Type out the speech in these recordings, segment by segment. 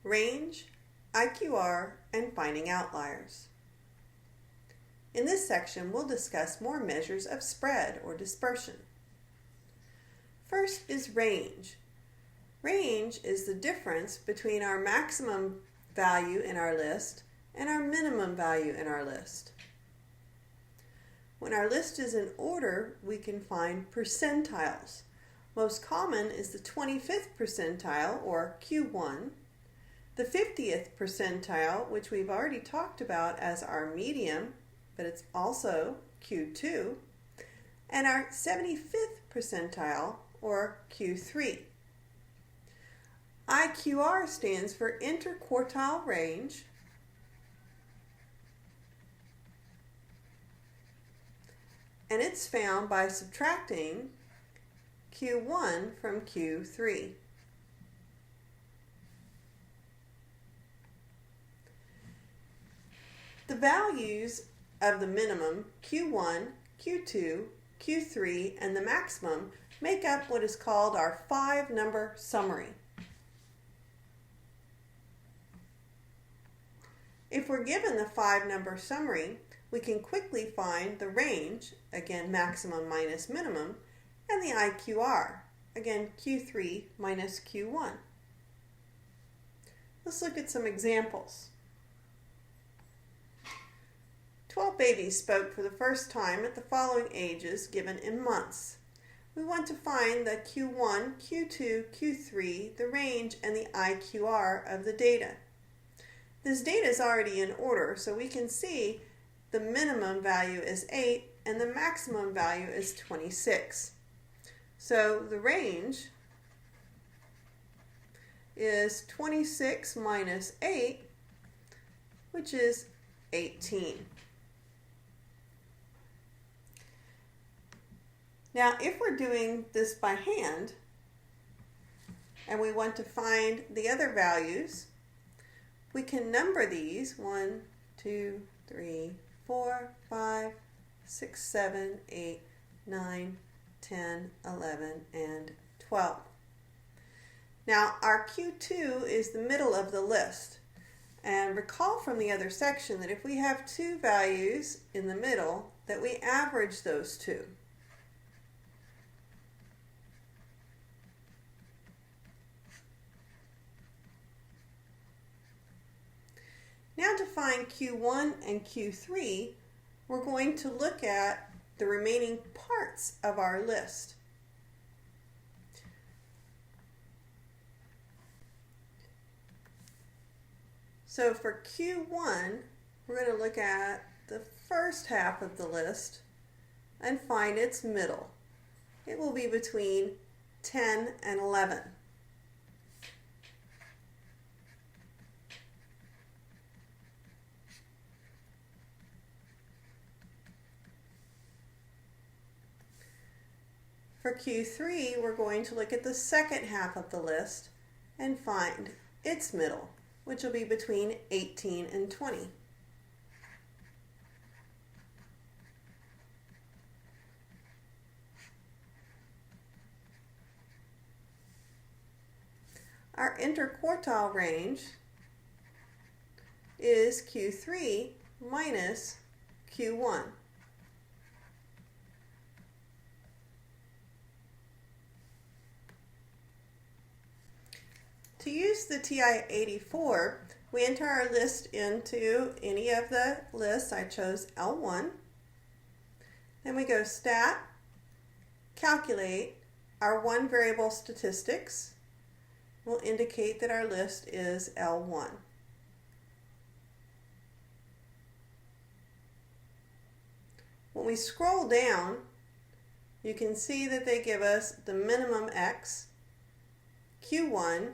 range, IQR, and finding outliers. In this section, we'll discuss more measures of spread or dispersion. First is range. Range is the difference between our maximum value in our list and our minimum value in our list. When our list is in order, we can find percentiles. Most common is the 25th percentile, or Q1, the 50th percentile, which we've already talked about as our median, but it's also Q2, and our 75th percentile, or Q3. IQR stands for interquartile range, and it's found by subtracting Q1 from Q3. The values of the minimum, Q1, Q2, Q3, and the maximum make up what is called our 5-number summary. If we're given the 5-number summary, we can quickly find the range, again maximum minus minimum, and the IQR, again Q3 minus Q1. Let's look at some examples. 12 babies spoke for the first time at the following ages given in months. We want to find the Q1, Q2, Q3, the range, and the IQR of the data. This data is already in order, so we can see the minimum value is 8 and the maximum value is 26. So the range is 26 minus 8, which is 18. Now, if we're doing this by hand and we want to find the other values, we can number these 1, 2, 3, 4, 5, 6, 7, 8, 9, 10, 11, and 12. Now, our Q2 is the middle of the list. And recall from the other section that if we have two values in the middle, that we average those two. Now to find Q1 and Q3, we're going to look at the remaining parts of our list. So for Q1, we're going to look at the first half of the list and find its middle. It will be between 10 and 11. For Q3, we're going to look at the second half of the list and find its middle, which will be between 18 and 20. Our interquartile range is Q3 minus Q1. To use the TI-84, we enter our list into any of the lists. I chose L1. Then we go Stat, Calculate. Our one variable statistics will indicate that our list is L1. When we scroll down, you can see that they give us the minimum X, Q1,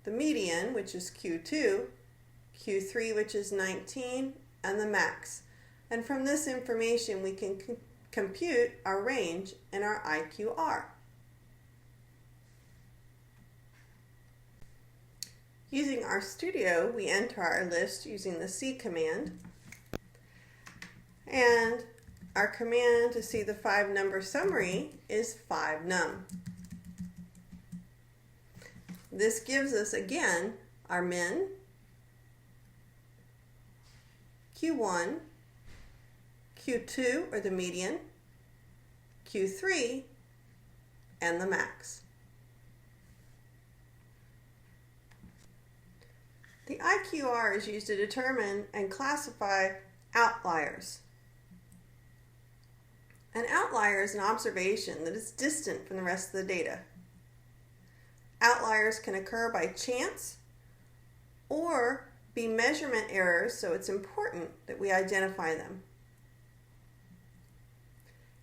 the median, which is Q2, Q3, which is 19, and the max. And from this information, we can compute our range and our IQR. Using our studio, we enter our list using the C command. And our command to see the 5-number summary is 5num. This gives us, again, our min, Q1, Q2 or the median, Q3, and the max. The IQR is used to determine and classify outliers. An outlier is an observation that is distant from the rest of the data. Outliers can occur by chance or be measurement errors, so it's important that we identify them.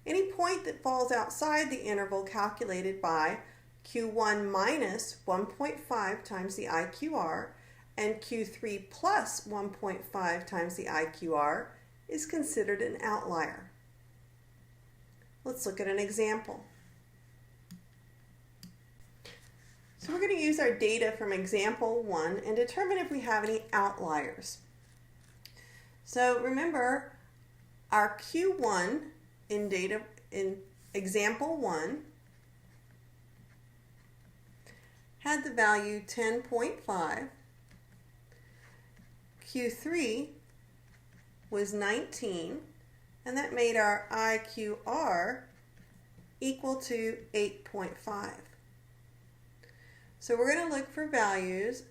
Any point that falls outside the interval calculated by Q1 minus 1.5 times the IQR and Q3 plus 1.5 times the IQR is considered an outlier. Let's look at an example. So we're going to use our data from example 1 and determine if we have any outliers. So remember, our Q1 in example 1 had the value 10.5. Q3 was 19, and that made our IQR equal to 8.5. So we're going to look for values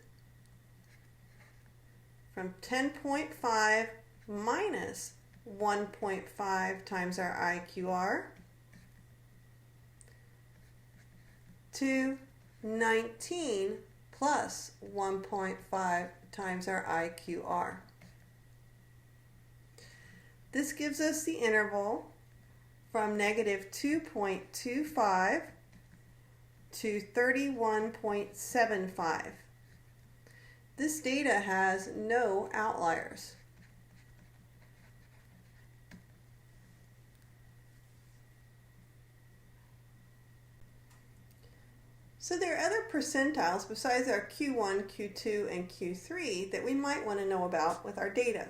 from 10.5 minus 1.5 times our IQR to 19 plus 1.5 times our IQR. This gives us the interval from negative 2.25 to 31.75. This data has no outliers. So there are other percentiles besides our Q1, Q2, and Q3 that we might want to know about with our data.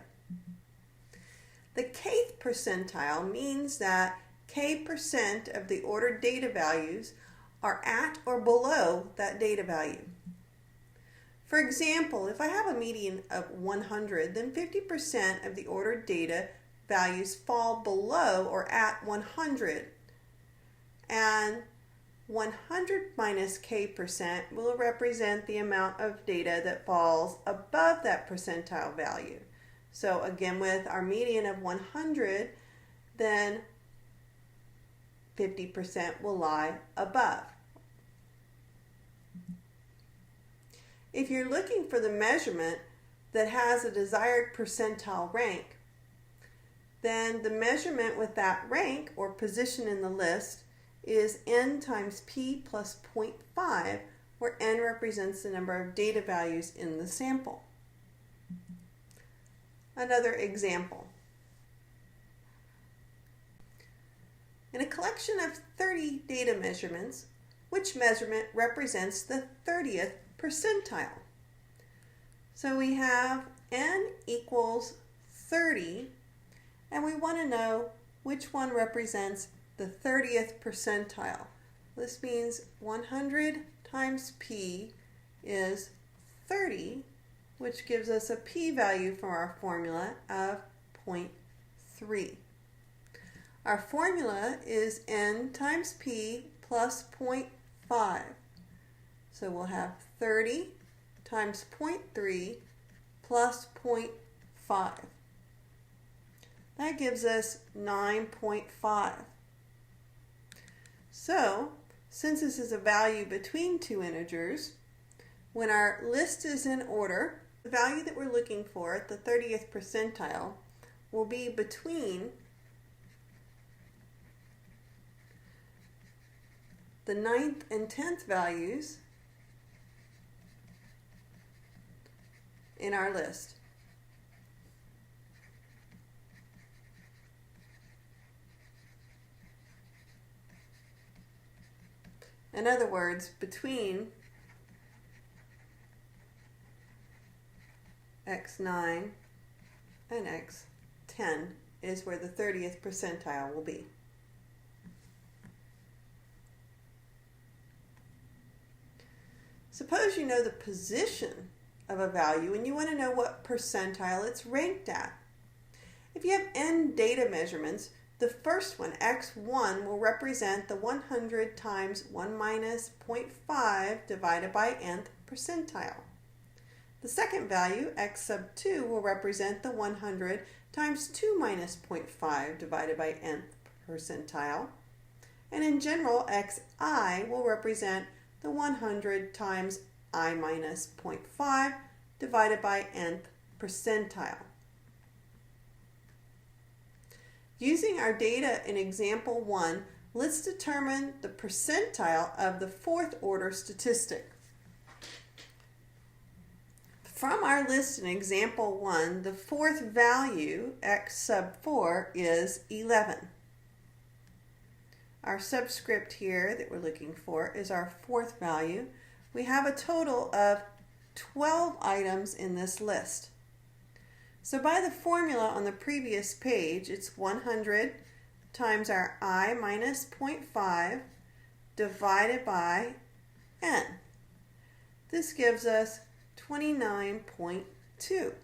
The kth percentile means that k% of the ordered data values are at or below that data value. For example, if I have a median of 100, then 50% of the ordered data values fall below or at 100. And 100 minus k% will represent the amount of data that falls above that percentile value. So again, with our median of 100, then 50% will lie above. If you're looking for the measurement that has a desired percentile rank, then the measurement with that rank or position in the list is n times p plus 0.5, where n represents the number of data values in the sample. Another example. In a collection of 30 data measurements, which measurement represents the 30th percentile? So we have n equals 30, and we want to know which one represents the 30th percentile. This means 100 times p is 30, which gives us a p-value from our formula of 0.3. Our formula is n times p plus 0.5. So we'll have 30 times 0.3 plus 0.5. That gives us 9.5. So, since this is a value between two integers, when our list is in order, the value that we're looking for at the 30th percentile will be between the 9th and 10th values in our list. In other words, between x9 and x10 is where the 30th percentile will be. Suppose you know the position of a value and you want to know what percentile it's ranked at. If you have n data measurements, the first one, x1, will represent the 100 times 1 minus 0.5 divided by nth percentile. The second value, x sub 2, will represent the 100 times 2 minus 0.5 divided by nth percentile. And in general, xi will represent the 100 times I minus 0.5 divided by nth percentile. Using our data in example 1, let's determine the percentile of the fourth order statistic. From our list in example 1, the fourth value, x sub 4, is 11. Our subscript here that we're looking for is our fourth value. We have a total of 12 items in this list. So by the formula on the previous page, it's 100 times our I minus 0.5 divided by n. This gives us 29.2.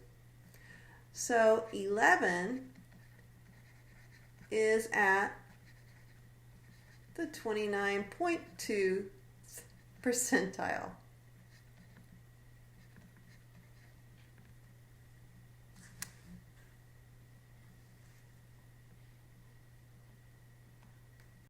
So 11 is at the 29.2th percentile.